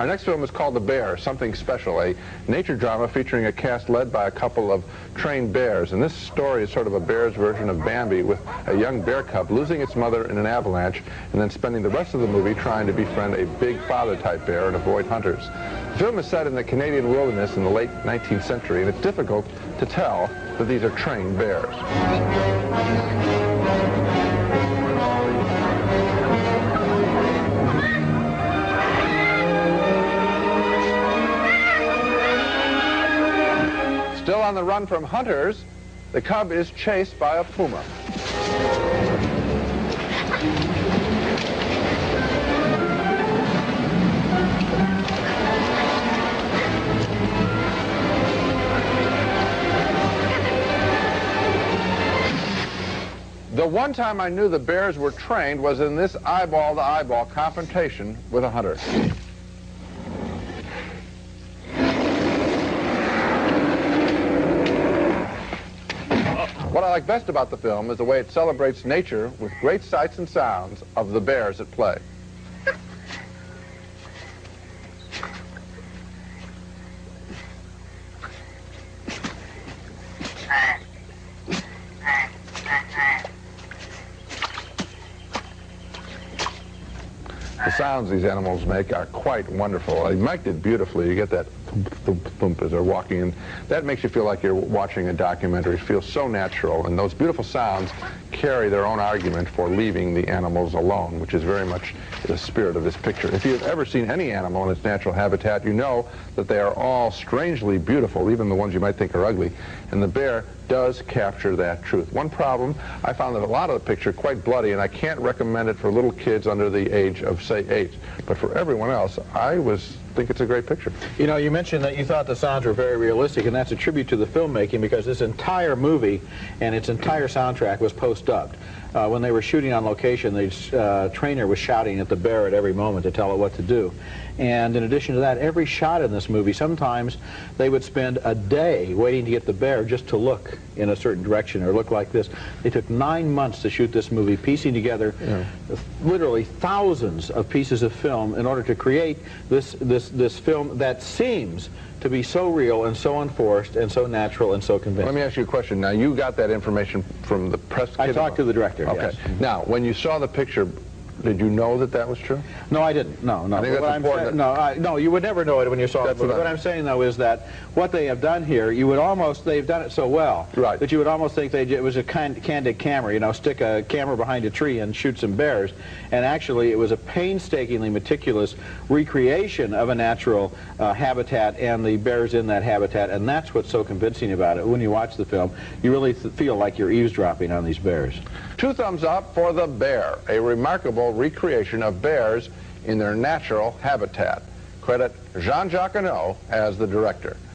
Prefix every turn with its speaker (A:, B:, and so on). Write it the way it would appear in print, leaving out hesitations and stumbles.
A: Our next film is called The Bear, Something Special, a nature drama featuring a cast led by a couple of trained bears. And this story is sort of a bear's version of Bambi, with a young bear cub losing its mother in an avalanche and then spending the rest of the movie trying to befriend a big father-type bear and avoid hunters. The film is set in the Canadian wilderness in the late 19th century, and it's difficult to tell that these are trained bears. Still on the run from hunters, the cub is chased by a puma. The one time I knew the bears were trained was in this eyeball-to-eyeball confrontation with a hunter. What I like best about the film is the way it celebrates nature with great sights and sounds of the bears at play. The sounds these animals make are quite wonderful. They mic'd it beautifully. You get that thump, thump, thump as they're walking, and that makes you feel like you're watching a documentary. It feels so natural, and those beautiful sounds carry their own argument for leaving the animals alone, which is very much the spirit of this picture. If you've ever seen any animal in its natural habitat, you know that they are all strangely beautiful, even the ones you might think are ugly, and the bear does capture that truth. One problem, I found that a lot of the picture quite bloody, and I can't recommend it for little kids under the age of, say, 8. But for everyone else, I think it's a great picture.
B: You know, you mentioned that you thought the sounds were very realistic, and that's a tribute to the filmmaking, because this entire movie and its entire soundtrack was post-dubbed. When they were shooting on location, the trainer was shouting at the bear at every moment to tell it what to do. And in addition to that, every shot in this movie, sometimes they would spend a day waiting to get the bear just to look in a certain direction or look like this. They took 9 months to shoot this movie, piecing together literally thousands of pieces of film in order to create this film that seems to be so real and so unforced and so natural and so convincing.
A: Let me ask you a question. Now, you got that information from the press kit?
B: I talked to the director,
A: okay.
B: Yes.
A: Now, when you saw the picture, did you know that that was true?
B: No, I didn't. No.
A: I think that's important.
B: No, you would never know it when you saw it. What I'm saying, though, is that what they have done here, they've done it so well that you would almost think it was a candid camera, you know, stick a camera behind a tree and shoot some bears. And actually, it was a painstakingly meticulous recreation of a natural habitat and the bears in that habitat, and that's what's so convincing about it. When you watch the film, you really feel like you're eavesdropping on these bears.
A: 2 thumbs up for The Bear, a remarkable recreation of bears in their natural habitat. Credit Jean-Jacques Annaud as the director.